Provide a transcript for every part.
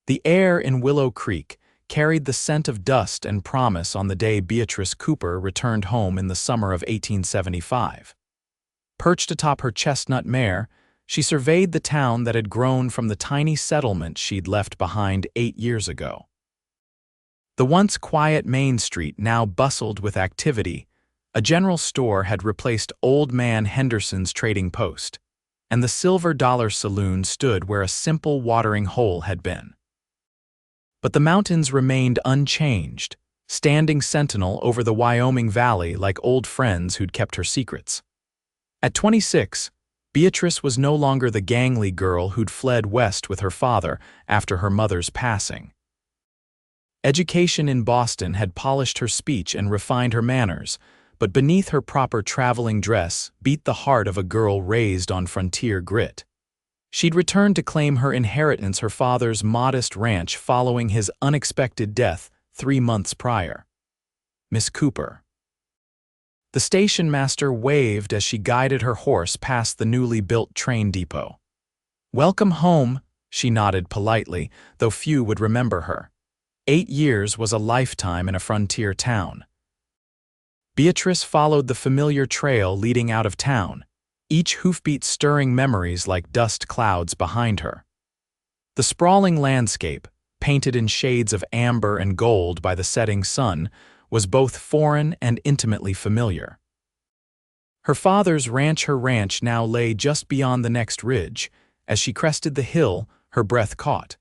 The air in Willow Creek carried the scent of dust and promise on the day Beatrice Cooper returned home in the summer of 1875. Perched atop her chestnut mare, she surveyed the town that had grown from the tiny settlement she'd left behind 8 years ago. The once quiet Main Street now bustled with activity. A general store had replaced Old Man Henderson's trading post, and the Silver Dollar Saloon stood where a simple watering hole had been. But the mountains remained unchanged, standing sentinel over the Wyoming Valley like old friends who'd kept her secrets. At 26, Beatrice was no longer the gangly girl who'd fled west with her father after her mother's passing. Education in Boston had polished her speech and refined her manners, but beneath her proper traveling dress beat the heart of a girl raised on frontier grit. She'd returned to claim her inheritance, her father's modest ranch, following his unexpected death 3 months prior. Miss Cooper. The station master waved as she guided her horse past the newly built train depot. "Welcome home," she nodded politely, though few would remember her. 8 years was a lifetime in a frontier town. Beatrice followed the familiar trail leading out of town, each hoofbeat stirring memories like dust clouds behind her. The sprawling landscape, painted in shades of amber and gold by the setting sun, was both foreign and intimately familiar. Her father's ranch now lay just beyond the next ridge. As she crested the hill, her breath caught.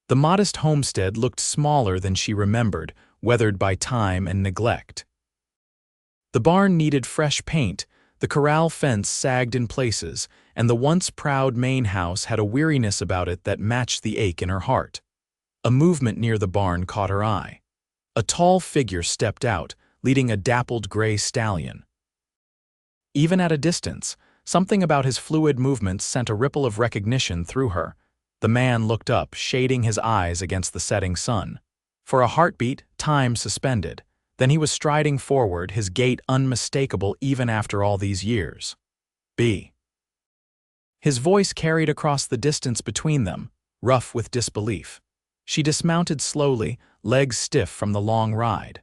The modest homestead looked smaller than she remembered, weathered by time and neglect. The barn needed fresh paint, the corral fence sagged in places, and the once proud main house had a weariness about it that matched the ache in her heart. A movement near the barn caught her eye. A tall figure stepped out, leading a dappled gray stallion. Even at a distance, something about his fluid movements sent a ripple of recognition through her. The man looked up, shading his eyes against the setting sun. For a heartbeat, time suspended. Then he was striding forward, his gait unmistakable even after all these years. B. His voice carried across the distance between them, rough with disbelief. She dismounted slowly, legs stiff from the long ride.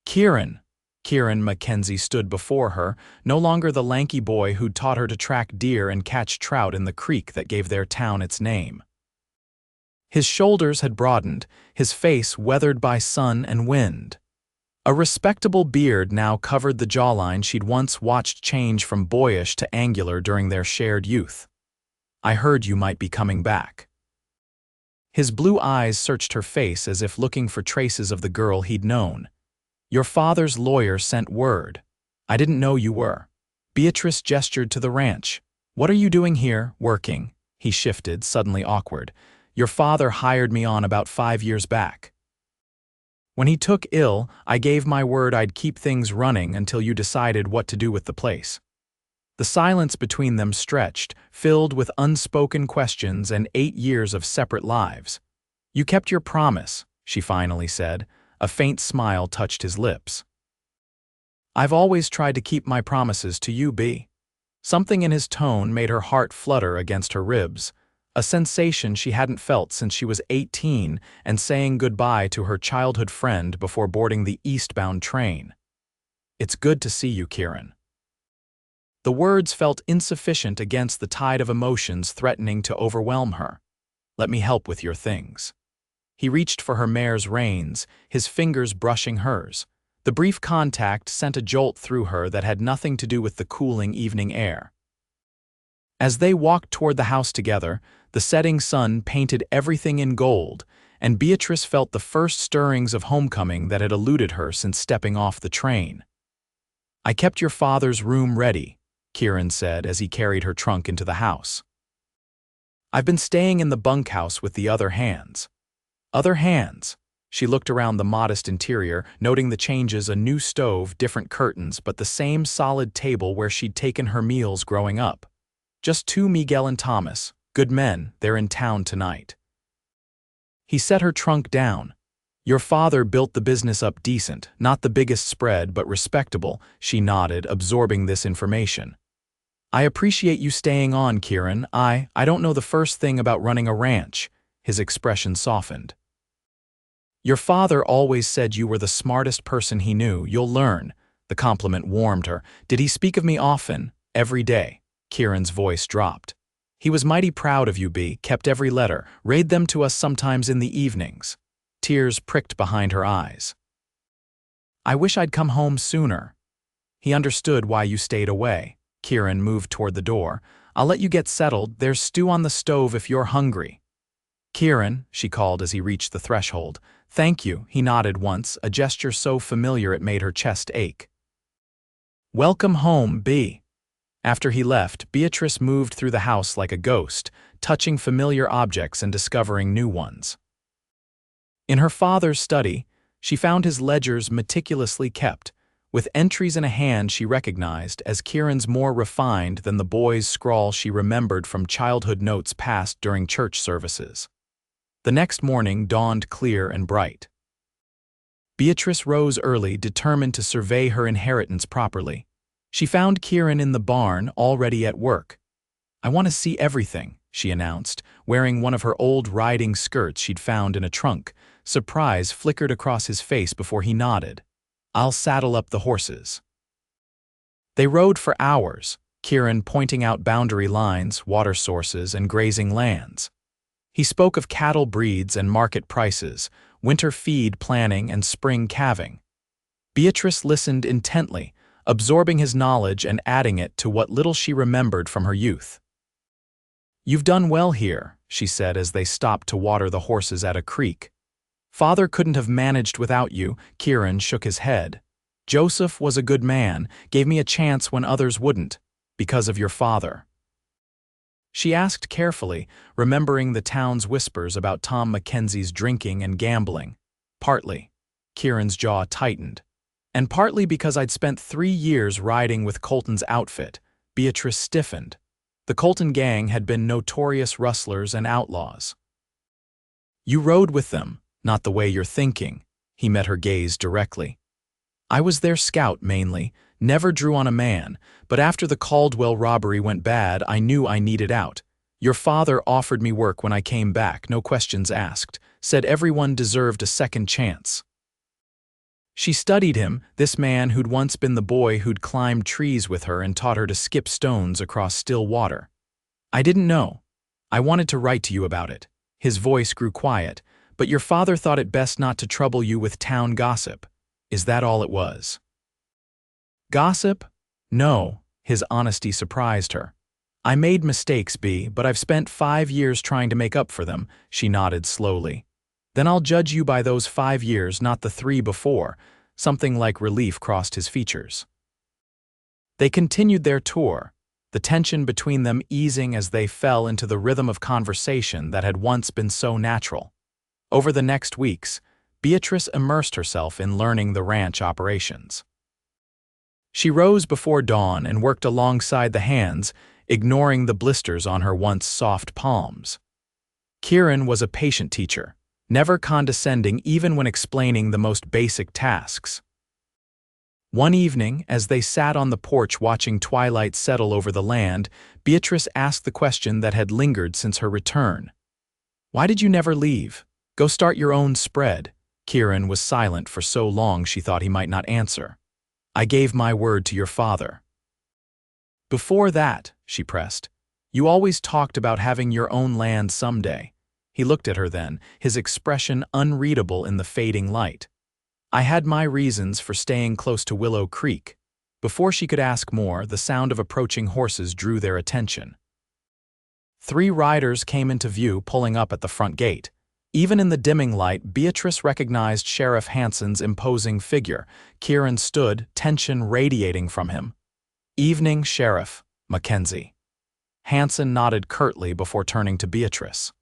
Kieran McKenzie stood before her, no longer the lanky boy who'd taught her to track deer and catch trout in the creek that gave their town its name. His shoulders had broadened, his face weathered by sun and wind. A respectable beard now covered the jawline she'd once watched change from boyish to angular during their shared youth. "I heard you might be coming back." His blue eyes searched her face as if looking for traces of the girl he'd known. "Your father's lawyer sent word. I didn't know you were." Beatrice gestured to the ranch. "What are you doing here, working?" He shifted, suddenly awkward. "Your father hired me on about 5 years back. When he took ill, I gave my word I'd keep things running until you decided what to do with the place." The silence between them stretched, filled with unspoken questions and 8 years of separate lives. "You kept your promise," she finally said. A faint smile touched his lips. "I've always tried to keep my promises to you, B." Something in his tone made her heart flutter against her ribs, a sensation she hadn't felt since she was 18 and saying goodbye to her childhood friend before boarding the eastbound train. "It's good to see you, Kieran." The words felt insufficient against the tide of emotions threatening to overwhelm her. "Let me help with your things." He reached for her mare's reins, his fingers brushing hers. The brief contact sent a jolt through her that had nothing to do with the cooling evening air. As they walked toward the house together, the setting sun painted everything in gold, and Beatrice felt the first stirrings of homecoming that had eluded her since stepping off the train. "I kept your father's room ready," Kieran said as he carried her trunk into the house. "I've been staying in the bunkhouse with the other hands." "Other hands?" She looked around the modest interior, noting the changes: a new stove, different curtains, but the same solid table where she'd taken her meals growing up. "Just 2 Miguel and Thomas. Good men, they're in town tonight." He set her trunk down. "Your father built the business up decent, not the biggest spread, but respectable," she nodded, absorbing this information. "I appreciate you staying on, Kieran. I don't know the first thing about running a ranch." His expression softened. "Your father always said you were the smartest person he knew. You'll learn." The compliment warmed her. "Did he speak of me often?" "Every day." Kieran's voice dropped. "He was mighty proud of you, Bea, kept every letter, read them to us sometimes in the evenings." Tears pricked behind her eyes. "I wish I'd come home sooner." "He understood why you stayed away." Kieran moved toward the door. "I'll let you get settled. There's stew on the stove if you're hungry." "Kieran," she called as he reached the threshold. "Thank you," he nodded once, a gesture so familiar it made her chest ache. "Welcome home, Bea." After he left, Beatrice moved through the house like a ghost, touching familiar objects and discovering new ones. In her father's study, she found his ledgers meticulously kept, with entries in a hand she recognized as Kieran's more refined than the boy's scrawl she remembered from childhood notes passed during church services. The next morning dawned clear and bright. Beatrice rose early, determined to survey her inheritance properly. She found Kieran in the barn, already at work. "I want to see everything," she announced, wearing one of her old riding skirts she'd found in a trunk. Surprise flickered across his face before he nodded. "I'll saddle up the horses." They rode for hours, Kieran pointing out boundary lines, water sources, and grazing lands. He spoke of cattle breeds and market prices, winter feed planning and spring calving. Beatrice listened intently, absorbing his knowledge and adding it to what little she remembered from her youth. "You've done well here," she said as they stopped to water the horses at a creek. "Father couldn't have managed without you." Kieran shook his head. "Joseph was a good man, gave me a chance when others wouldn't, because of your father." She asked carefully, remembering the town's whispers about Tom Mackenzie's drinking and gambling. "Partly." Kieran's jaw tightened. "And partly because I'd spent 3 years riding with Colton's outfit." Beatrice stiffened. The Colton gang had been notorious rustlers and outlaws. "You rode with them, not the way you're thinking." He met her gaze directly. "I was their scout mainly, never drew on a man, but after the Caldwell robbery went bad, I knew I needed out. Your father offered me work when I came back, no questions asked, said everyone deserved a second chance." She studied him, this man who'd once been the boy who'd climbed trees with her and taught her to skip stones across still water. "I didn't know. I wanted to write to you about it." His voice grew quiet. "But your father thought it best not to trouble you with town gossip. Is that all it was?" "Gossip? No." His honesty surprised her. "I made mistakes, Bea, but I've spent 5 years trying to make up for them." She nodded slowly. "Then I'll judge you by those 5 years, not the 3 before." Something like relief crossed his features. They continued their tour, the tension between them easing as they fell into the rhythm of conversation that had once been so natural. Over the next weeks, Beatrice immersed herself in learning the ranch operations. She rose before dawn and worked alongside the hands, ignoring the blisters on her once soft palms. Kieran was a patient teacher, never condescending even when explaining the most basic tasks. One evening, as they sat on the porch watching twilight settle over the land, Beatrice asked the question that had lingered since her return. "Why did you never leave? Go start your own spread." Kieran was silent for so long she thought he might not answer. "I gave my word to your father." "Before that," she pressed, "you always talked about having your own land someday." He looked at her then, his expression unreadable in the fading light. "I had my reasons for staying close to Willow Creek." Before she could ask more, the sound of approaching horses drew their attention. 3 riders came into view, pulling up at the front gate. Even in the dimming light, Beatrice recognized Sheriff Hanson's imposing figure. Kieran stood, tension radiating from him. "Evening, Sheriff McKenzie." Hanson nodded curtly before turning to Beatrice.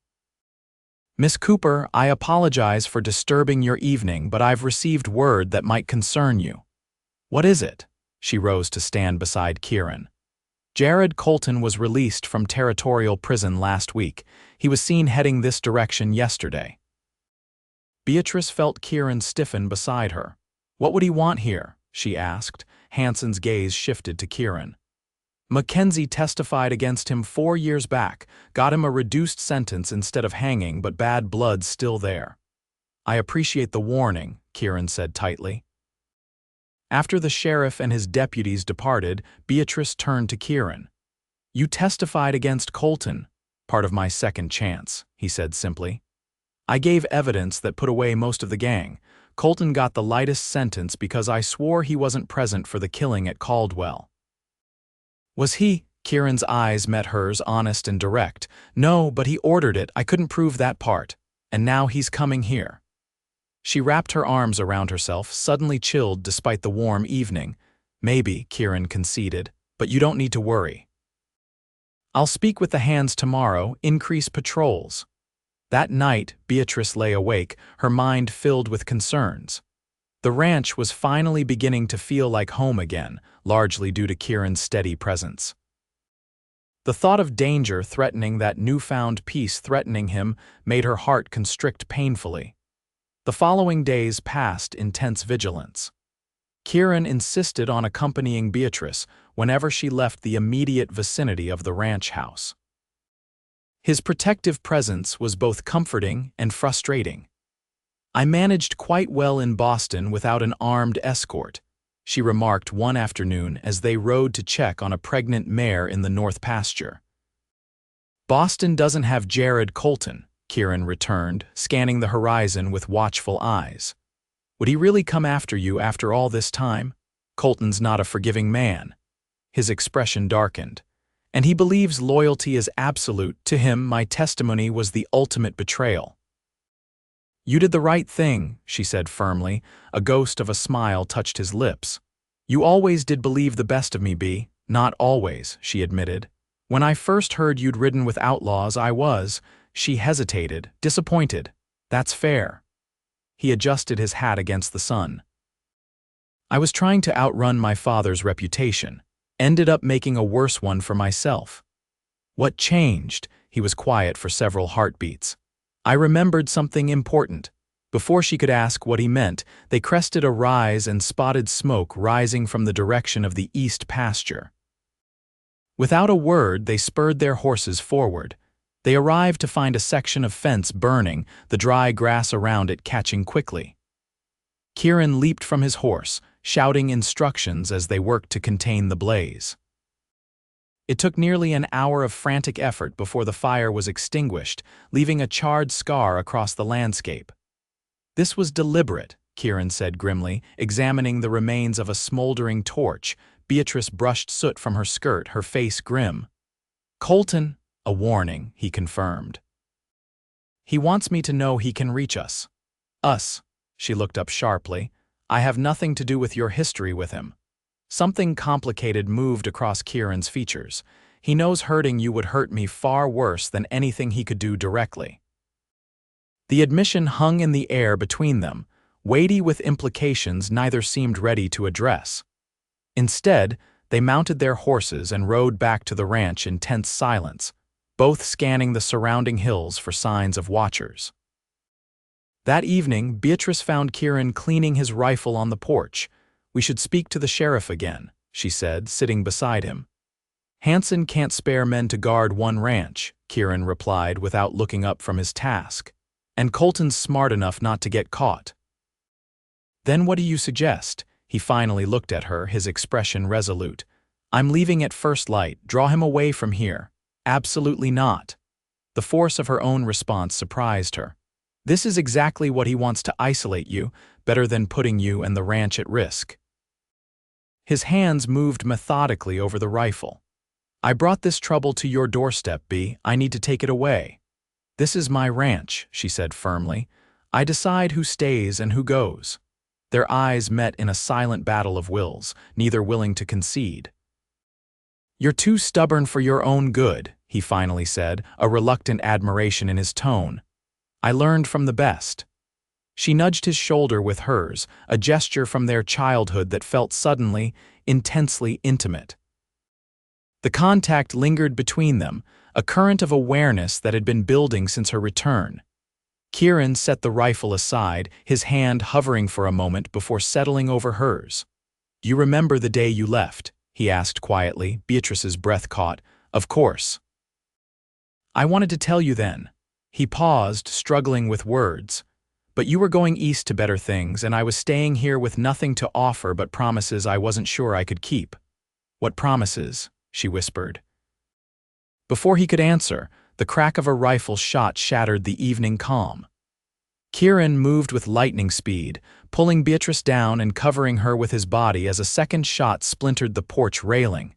"Miss Cooper, I apologize for disturbing your evening, but I've received word that might concern you." "What is it?" She rose to stand beside Kieran. "Jared Colton was released from territorial prison last week. He was seen heading this direction yesterday." Beatrice felt Kieran stiffen beside her. "What would he want here?" she asked. Hanson's gaze shifted to Kieran. McKenzie testified against him 4 years back, got him a reduced sentence instead of hanging, but bad blood's still there. I appreciate the warning, Kieran said tightly. After the sheriff and his deputies departed, Beatrice turned to Kieran. You testified against Colton. Part of my second chance, he said simply. I gave evidence that put away most of the gang. Colton got the lightest sentence because I swore he wasn't present for the killing at Caldwell. Was he? Kieran's eyes met hers, honest and direct. No, but he ordered it. I couldn't prove that part. And now he's coming here. She wrapped her arms around herself, suddenly chilled despite the warm evening. Maybe, Kieran conceded, but you don't need to worry. I'll speak with the hands tomorrow, increase patrols. That night, Beatrice lay awake, her mind filled with concerns. The ranch was finally beginning to feel like home again, largely due to Kieran's steady presence. The thought of danger threatening that newfound peace threatening him made her heart constrict painfully. The following days passed in tense vigilance. Kieran insisted on accompanying Beatrice whenever she left the immediate vicinity of the ranch house. His protective presence was both comforting and frustrating. I managed quite well in Boston without an armed escort, she remarked one afternoon as they rode to check on a pregnant mare in the north pasture. Boston doesn't have Jared Colton, Kieran returned, scanning the horizon with watchful eyes. Would he really come after you after all this time? Colton's not a forgiving man. His expression darkened. And he believes loyalty is absolute. To him, my testimony was the ultimate betrayal. You did the right thing, she said firmly. A ghost of a smile touched his lips. You always did believe the best of me, B. Not always, she admitted. When I first heard you'd ridden with outlaws, I was, she hesitated, disappointed. That's fair. He adjusted his hat against the sun. I was trying to outrun my father's reputation. Ended up making a worse one for myself. What changed? He was quiet for several heartbeats. I remembered something important. Before she could ask what he meant, they crested a rise and spotted smoke rising from the direction of the east pasture. Without a word, they spurred their horses forward. They arrived to find a section of fence burning, the dry grass around it catching quickly. Kieran leaped from his horse, shouting instructions as they worked to contain the blaze. It took nearly an hour of frantic effort before the fire was extinguished, leaving a charred scar across the landscape. This was deliberate, Kieran said grimly, examining the remains of a smoldering torch. Beatrice brushed soot from her skirt, her face grim. Colton, a warning, he confirmed. He wants me to know he can reach us. Us, she looked up sharply. I have nothing to do with your history with him. Something complicated moved across Kieran's features. He knows hurting you would hurt me far worse than anything he could do directly. The admission hung in the air between them, weighty with implications neither seemed ready to address. Instead, they mounted their horses and rode back to the ranch in tense silence, both scanning the surrounding hills for signs of watchers. That evening, Beatrice found Kieran cleaning his rifle on the porch. We should speak to the sheriff again, she said, sitting beside him. Hanson can't spare men to guard one ranch, Kieran replied without looking up from his task. And Colton's smart enough not to get caught. Then what do you suggest? He finally looked at her, his expression resolute. I'm leaving at first light. Draw him away from here. Absolutely not. The force of her own response surprised her. This is exactly what he wants to isolate you, better than putting you and the ranch at risk. His hands moved methodically over the rifle. I brought this trouble to your doorstep, B. I need to take it away. This is my ranch, she said firmly. I decide who stays and who goes. Their eyes met in a silent battle of wills, neither willing to concede. You're too stubborn for your own good, he finally said, a reluctant admiration in his tone. I learned from the best. She nudged his shoulder with hers, a gesture from their childhood that felt suddenly, intensely intimate. The contact lingered between them, a current of awareness that had been building since her return. Kieran set the rifle aside, his hand hovering for a moment before settling over hers. You remember the day you left, he asked quietly, Beatrice's breath caught. Of course. I wanted to tell you then. He paused, struggling with words. But you were going east to better things, and I was staying here with nothing to offer but promises I wasn't sure I could keep. What promises? She whispered. Before he could answer, the crack of a rifle shot shattered the evening calm. Kieran moved with lightning speed, pulling Beatrice down and covering her with his body as a second shot splintered the porch railing.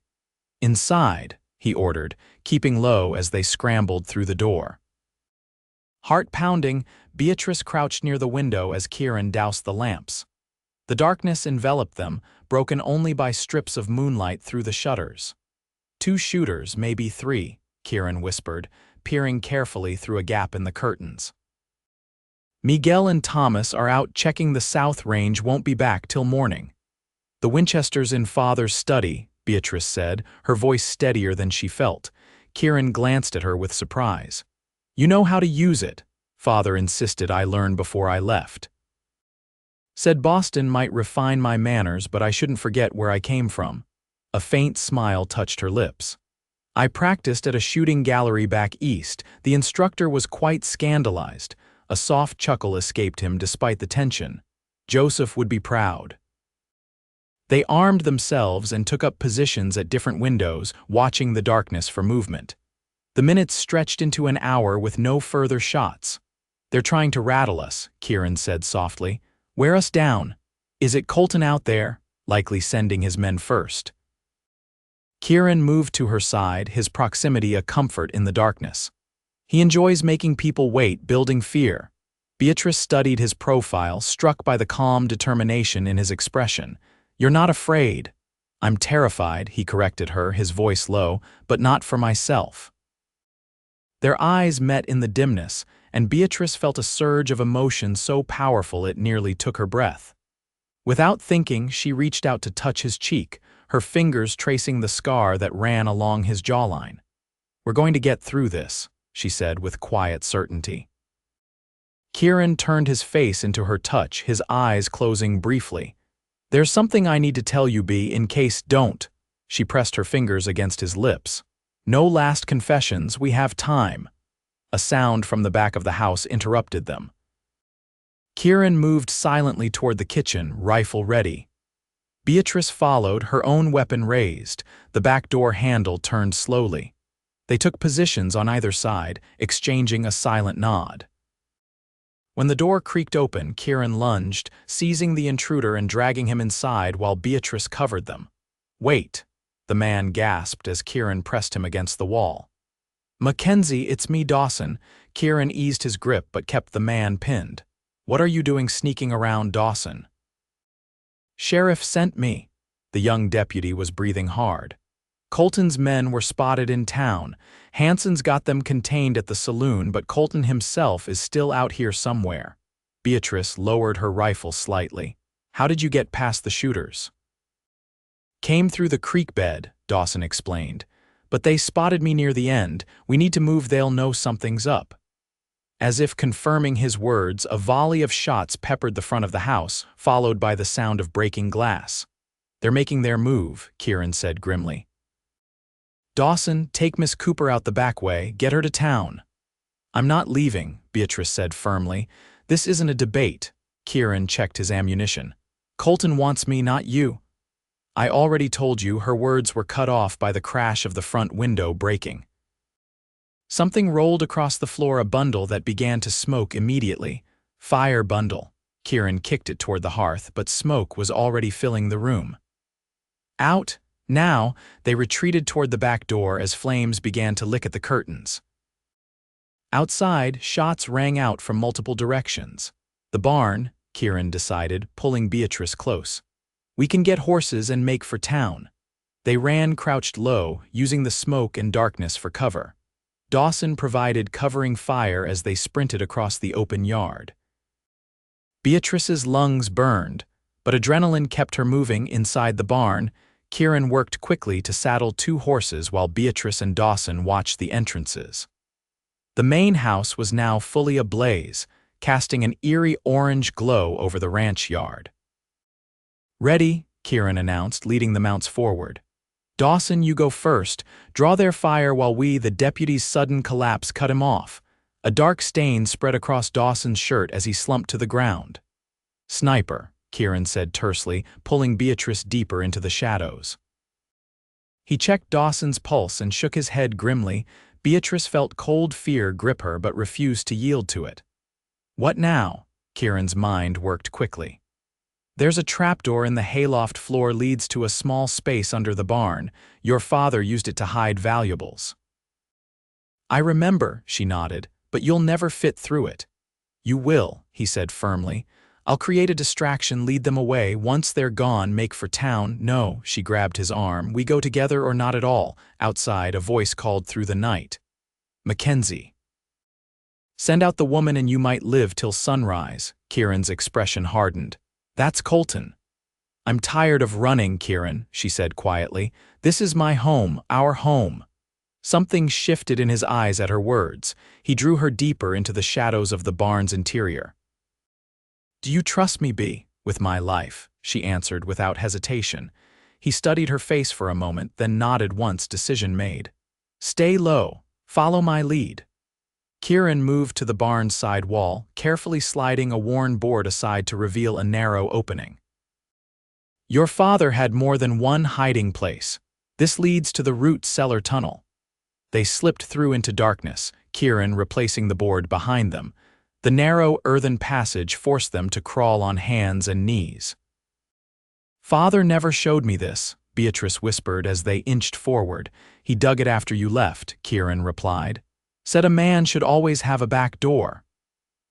Inside, he ordered, keeping low as they scrambled through the door. Heart pounding, Beatrice crouched near the window as Kieran doused the lamps. The darkness enveloped them, broken only by strips of moonlight through the shutters. 2 shooters, maybe 3, Kieran whispered, peering carefully through a gap in the curtains. Miguel and Thomas are out checking the south range, won't be back till morning. The Winchester's in Father's study, Beatrice said, her voice steadier than she felt. Kieran glanced at her with surprise. You know how to use it, Father insisted I learn before I left. Said Boston might refine my manners, but I shouldn't forget where I came from. A faint smile touched her lips. I practiced at a shooting gallery back east. The instructor was quite scandalized. A soft chuckle escaped him despite the tension. Joseph would be proud. They armed themselves and took up positions at different windows, watching the darkness for movement. The minutes stretched into an hour with no further shots. They're trying to rattle us, Kieran said softly. Wear us down. Is it Colton out there? Likely sending his men first. Kieran moved to her side, his proximity a comfort in the darkness. He enjoys making people wait, building fear. Beatrice studied his profile, struck by the calm determination in his expression. You're not afraid. I'm terrified, he corrected her, his voice low, but not for myself. Their eyes met in the dimness, and Beatrice felt a surge of emotion so powerful it nearly took her breath. Without thinking, she reached out to touch his cheek, her fingers tracing the scar that ran along his jawline. We're going to get through this, she said with quiet certainty. Kieran turned his face into her touch, his eyes closing briefly. There's something I need to tell you, B, in case don't. She pressed her fingers against his lips. No last confessions, we have time. A sound from the back of the house interrupted them. Kieran moved silently toward the kitchen, rifle ready. Beatrice followed, her own weapon raised, the back door handle turned slowly. They took positions on either side, exchanging a silent nod. When the door creaked open, Kieran lunged, seizing the intruder and dragging him inside while Beatrice covered them. Wait, the man gasped as Kieran pressed him against the wall. McKenzie, it's me, Dawson. Kieran eased his grip but kept the man pinned. What are you doing sneaking around, Dawson? Sheriff sent me. The young deputy was breathing hard. Colton's men were spotted in town. Hanson's got them contained at the saloon, but Colton himself is still out here somewhere. Beatrice lowered her rifle slightly. How did you get past the shooters? Came through the creek bed, Dawson explained. But they spotted me near the end. We need to move, they'll know something's up. As if confirming his words, a volley of shots peppered the front of the house, followed by the sound of breaking glass. They're making their move, Kieran said grimly. Dawson, take Miss Cooper out the back way, get her to town. I'm not leaving, Beatrice said firmly. This isn't a debate. Kieran checked his ammunition. Colton wants me, not you. I already told you. Her words were cut off by the crash of the front window breaking. Something rolled across the floor, a bundle that began to smoke immediately. Fire bundle. Kieran kicked it toward the hearth, but smoke was already filling the room. Out. Now, they retreated toward the back door as flames began to lick at the curtains. Outside, shots rang out from multiple directions. The barn, Kieran decided, pulling Beatrice close. We can get horses and make for town. They ran crouched low, using the smoke and darkness for cover. Dawson provided covering fire as they sprinted across the open yard. Beatrice's lungs burned, but adrenaline kept her moving inside the barn. Kieran worked quickly to saddle 2 horses while Beatrice and Dawson watched the entrances. The main house was now fully ablaze, casting an eerie orange glow over the ranch yard. Ready, Kieran announced, leading the mounts forward. Dawson, you go first. Draw their fire while we, the deputy's sudden collapse, cut him off. A dark stain spread across Dawson's shirt as he slumped to the ground. Sniper, Kieran said tersely, pulling Beatrice deeper into the shadows. He checked Dawson's pulse and shook his head grimly. Beatrice felt cold fear grip her but refused to yield to it. What now? Kieran's mind worked quickly. There's a trapdoor in the hayloft floor leads to a small space under the barn. Your father used it to hide valuables. I remember, she nodded, but you'll never fit through it. You will, he said firmly. I'll create a distraction, lead them away. Once they're gone, make for town. No, she grabbed his arm. We go together or not at all. Outside, a voice called through the night. McKenzie. Send out the woman and you might live till sunrise. Kieran's expression hardened. That's Colton. I'm tired of running, Kieran, she said quietly. This is my home, our home. Something shifted in his eyes at her words. He drew her deeper into the shadows of the barn's interior. Do you trust me, Bea, with my life? She answered without hesitation. He studied her face for a moment, then nodded once, decision made. Stay low. Follow my lead. Kieran moved to the barn's side wall, carefully sliding a worn board aside to reveal a narrow opening. Your father had more than one hiding place. This leads to the root cellar tunnel. They slipped through into darkness, Kieran replacing the board behind them. The narrow earthen passage forced them to crawl on hands and knees. Father never showed me this, Beatrice whispered as they inched forward. He dug it after you left, Kieran replied. Said a man should always have a back door.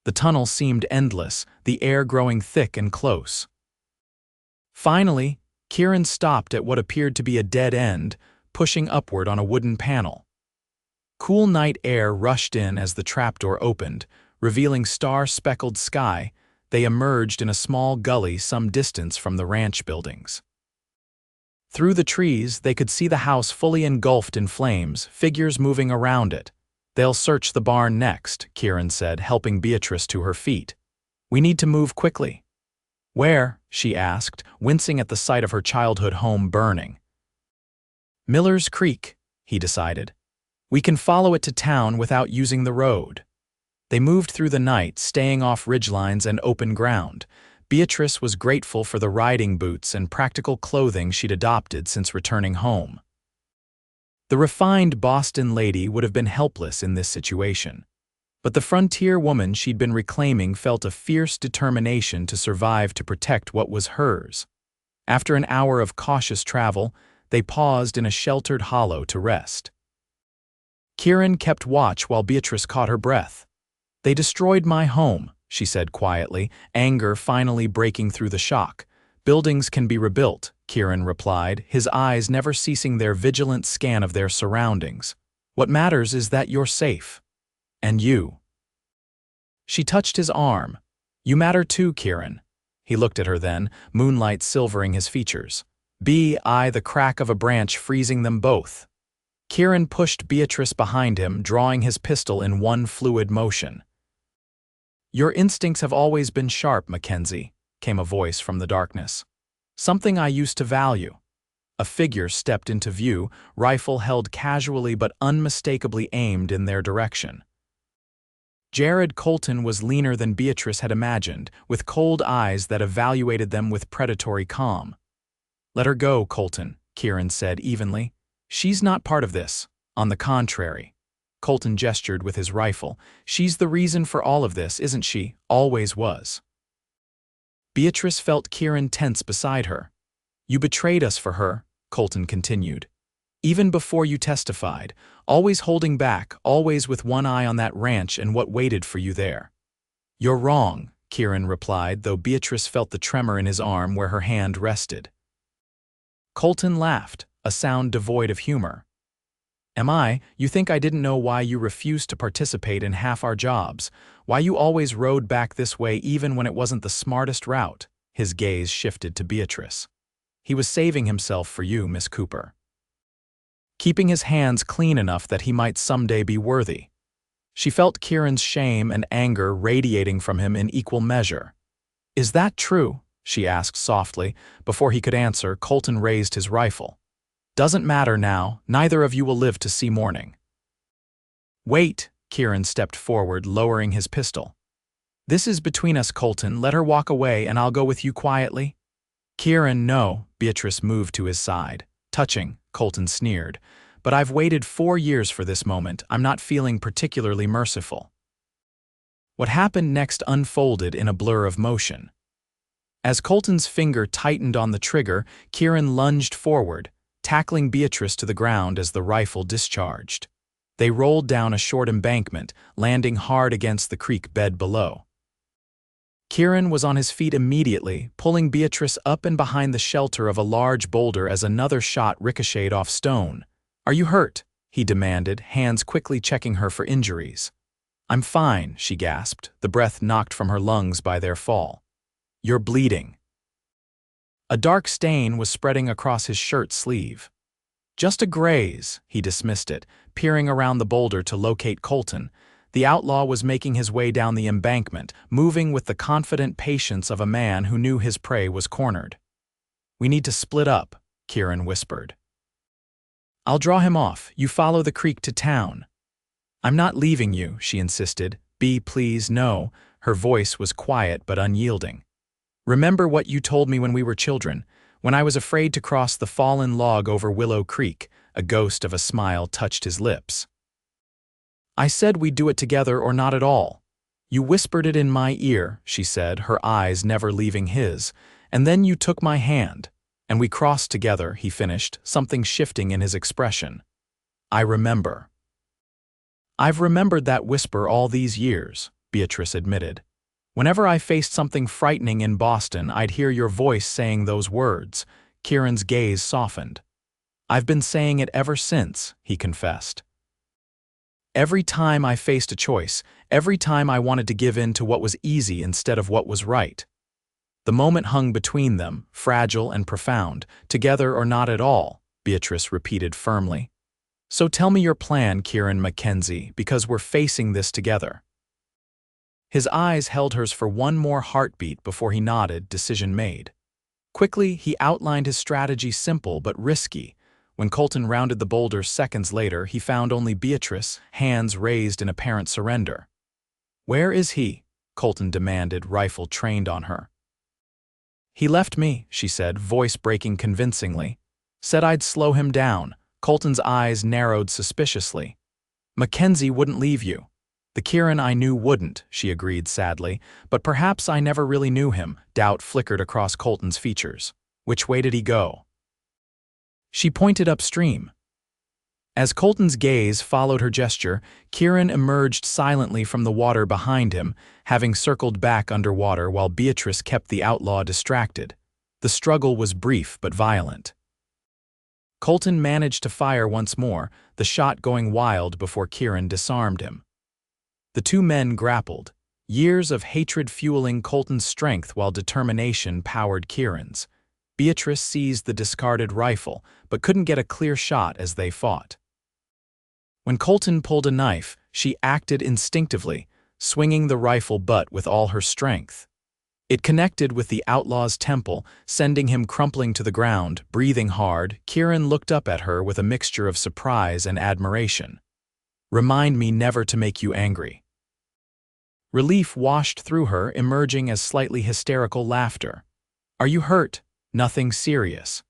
The tunnel seemed endless, the air growing thick and close. Finally, Kieran stopped at what appeared to be a dead end, pushing upward on a wooden panel. Cool night air rushed in as the trapdoor opened, revealing star-speckled sky. They emerged in a small gully some distance from the ranch buildings. Through the trees, they could see the house fully engulfed in flames, figures moving around it. They'll search the barn next, Kieran said, helping Beatrice to her feet. We need to move quickly. Where? She asked, wincing at the sight of her childhood home burning. Miller's Creek, he decided. We can follow it to town without using the road. They moved through the night, staying off ridgelines and open ground. Beatrice was grateful for the riding boots and practical clothing she'd adopted since returning home. The refined Boston lady would have been helpless in this situation. But the frontier woman she'd been reclaiming felt a fierce determination to survive to protect what was hers. After an hour of cautious travel, they paused in a sheltered hollow to rest. Kieran kept watch while Beatrice caught her breath. They destroyed my home, she said quietly, anger finally breaking through the shock. Buildings can be rebuilt, Kieran replied, his eyes never ceasing their vigilant scan of their surroundings. What matters is that you're safe. And you. She touched his arm. You matter too, Kieran. He looked at her then, moonlight silvering his features. The crack of a branch freezing them both. Kieran pushed Beatrice behind him, drawing his pistol in one fluid motion. Your instincts have always been sharp, McKenzie, came a voice from the darkness. Something I used to value. A figure stepped into view, rifle held casually but unmistakably aimed in their direction. Jared Colton was leaner than Beatrice had imagined, with cold eyes that evaluated them with predatory calm. Let her go, Colton, Kieran said evenly. She's not part of this. On the contrary. Colton gestured with his rifle. She's the reason for all of this, isn't she? Always was. Beatrice felt Kieran tense beside her. You betrayed us for her, Colton continued. Even before you testified, always holding back, always with one eye on that ranch and what waited for you there. You're wrong, Kieran replied, though Beatrice felt the tremor in his arm where her hand rested. Colton laughed, a sound devoid of humor. You think I didn't know why you refused to participate in half our jobs, why you always rode back this way even when it wasn't the smartest route? His gaze shifted to Beatrice. He was saving himself for you, Miss Cooper. Keeping his hands clean enough that he might someday be worthy. She felt Kieran's shame and anger radiating from him in equal measure. Is that true? She asked softly. Before he could answer, Colton raised his rifle. Doesn't matter now, neither of you will live to see morning. Wait, Kieran stepped forward, lowering his pistol. This is between us, Colton. Let her walk away and I'll go with you quietly. Kieran, no, Beatrice moved to his side. Touching, Colton sneered. But I've waited 4 years for this moment. I'm not feeling particularly merciful. What happened next unfolded in a blur of motion. As Colton's finger tightened on the trigger, Kieran lunged forward, tackling Beatrice to the ground as the rifle discharged. They rolled down a short embankment, landing hard against the creek bed below. Kieran was on his feet immediately, pulling Beatrice up and behind the shelter of a large boulder as another shot ricocheted off stone. "Are you hurt?" he demanded, hands quickly checking her for injuries. "I'm fine," she gasped, the breath knocked from her lungs by their fall. "You're bleeding." A dark stain was spreading across his shirt sleeve. "Just a graze," he dismissed it, peering around the boulder to locate Colton. The outlaw was making his way down the embankment, moving with the confident patience of a man who knew his prey was cornered. "We need to split up," Kieran whispered. "I'll draw him off. You follow the creek to town." "I'm not leaving you," she insisted. Please, no." Her voice was quiet but unyielding. "Remember what you told me when we were children, when I was afraid to cross the fallen log over Willow Creek." A ghost of a smile touched his lips. "I said we'd do it together or not at all. You whispered it in my ear," she said, her eyes never leaving his. "And then you took my hand. And we crossed together," he finished, something shifting in his expression. "I remember." "I've remembered that whisper all these years," Beatrice admitted. "Whenever I faced something frightening in Boston, I'd hear your voice saying those words." Kieran's gaze softened. "I've been saying it ever since," he confessed. "Every time I faced a choice, every time I wanted to give in to what was easy instead of what was right." The moment hung between them, fragile and profound. "Together or not at all," Beatrice repeated firmly. "So tell me your plan, Kieran McKenzie, because we're facing this together." His eyes held hers for one more heartbeat before he nodded, decision made. Quickly, he outlined his strategy, simple but risky. When Colton rounded the boulder seconds later, he found only Beatrice, hands raised in apparent surrender. "Where is he?" Colton demanded, rifle trained on her. "He left me," she said, voice breaking convincingly. "Said I'd slow him down." Colton's eyes narrowed suspiciously. "Mackenzie wouldn't leave you." "The Kieran I knew wouldn't," she agreed sadly, "but perhaps I never really knew him." Doubt flickered across Colton's features. "Which way did he go?" She pointed upstream. As Colton's gaze followed her gesture, Kieran emerged silently from the water behind him, having circled back underwater while Beatrice kept the outlaw distracted. The struggle was brief but violent. Colton managed to fire once more, the shot going wild before Kieran disarmed him. The two men grappled, years of hatred fueling Colton's strength while determination powered Kieran's. Beatrice seized the discarded rifle, but couldn't get a clear shot as they fought. When Colton pulled a knife, she acted instinctively, swinging the rifle butt with all her strength. It connected with the outlaw's temple, sending him crumpling to the ground, breathing hard. Kieran looked up at her with a mixture of surprise and admiration. "Remind me never to make you angry." Relief washed through her, emerging as slightly hysterical laughter. "Are you hurt?" "Nothing serious."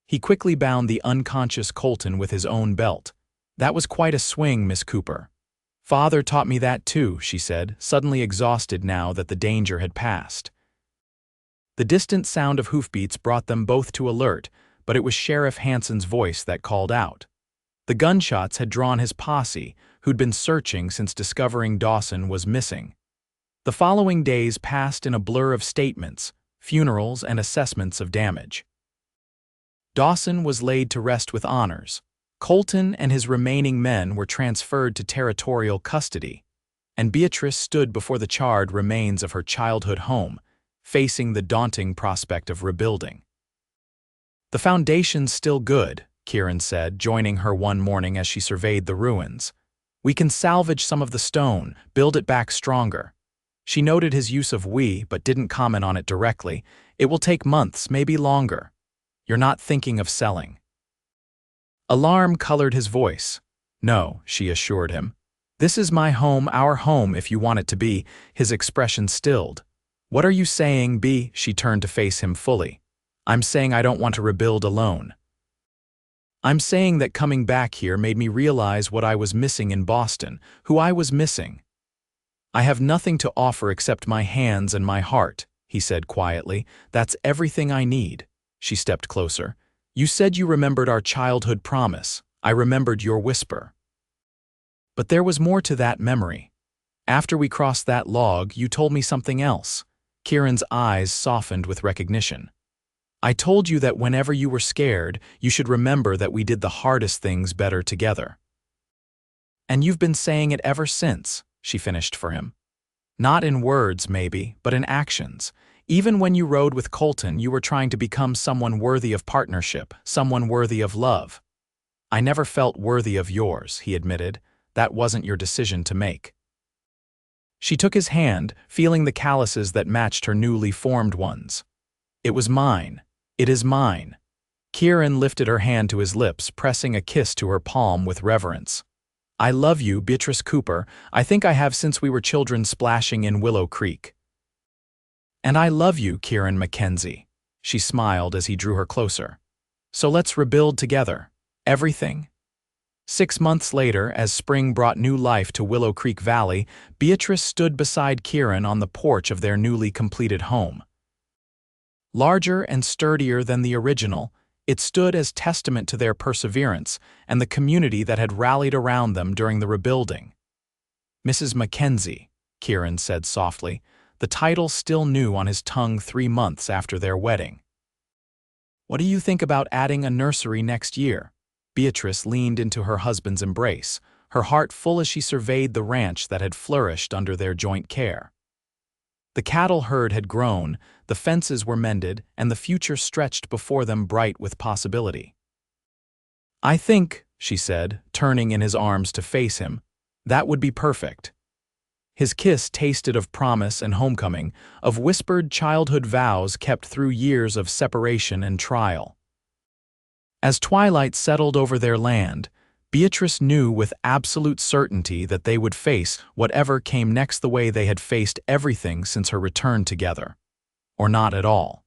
He quickly bound the unconscious Colton with his own belt. "That was quite a swing, Miss Cooper." "Father taught me that too," she said, suddenly exhausted now that the danger had passed. The distant sound of hoofbeats brought them both to alert, but it was Sheriff Hanson's voice that called out. The gunshots had drawn his posse, who'd been searching since discovering Dawson was missing. The following days passed in a blur of statements, funerals, and assessments of damage. Dawson was laid to rest with honors. Colton and his remaining men were transferred to territorial custody, and Beatrice stood before the charred remains of her childhood home, facing the daunting prospect of rebuilding. "The foundation's still good," Kieran said, joining her one morning as she surveyed the ruins. "We can salvage some of the stone, build it back stronger." She noted his use of "we," but didn't comment on it directly. "It will take months, maybe longer." "You're not thinking of selling." Alarm colored his voice. "No," she assured him. "This is my home, our home, if you want it to be." His expression stilled. "What are you saying, B?" She turned to face him fully. "I'm saying I don't want to rebuild alone. I'm saying that coming back here made me realize what I was missing in Boston, who I was missing. I have nothing to offer except my hands and my heart," he said quietly. "That's everything I need." She stepped closer. "You said you remembered our childhood promise. I remembered your whisper. But there was more to that memory. After we crossed that log, you told me something else." Kieran's eyes softened with recognition. "I told you that whenever you were scared, you should remember that we did the hardest things better together. And you've been saying it ever since," she finished for him. "Not in words, maybe, but in actions. Even when you rode with Colton, you were trying to become someone worthy of partnership, someone worthy of love." "I never felt worthy of yours," he admitted. "That wasn't your decision to make." She took his hand, feeling the calluses that matched her newly formed ones. "It was mine. It is mine." Kieran lifted her hand to his lips, pressing a kiss to her palm with reverence. "I love you, Beatrice Cooper. I think I have since we were children splashing in Willow Creek." "And I love you, Kieran McKenzie." She smiled as he drew her closer. "So let's rebuild together. Everything." 6 months later, as spring brought new life to Willow Creek Valley, Beatrice stood beside Kieran on the porch of their newly completed home. Larger and sturdier than the original, it stood as testament to their perseverance and the community that had rallied around them during the rebuilding. "Mrs. McKenzie," Kieran said softly, the title still new on his tongue 3 months after their wedding. "What do you think about adding a nursery next year?" Beatrice leaned into her husband's embrace, her heart full as she surveyed the ranch that had flourished under their joint care. The cattle herd had grown, the fences were mended, and the future stretched before them bright with possibility. "I think," she said, turning in his arms to face him, "that would be perfect." His kiss tasted of promise and homecoming, of whispered childhood vows kept through years of separation and trial. As twilight settled over their land, Beatrice knew with absolute certainty that they would face whatever came next the way they had faced everything since her return together. Or not at all.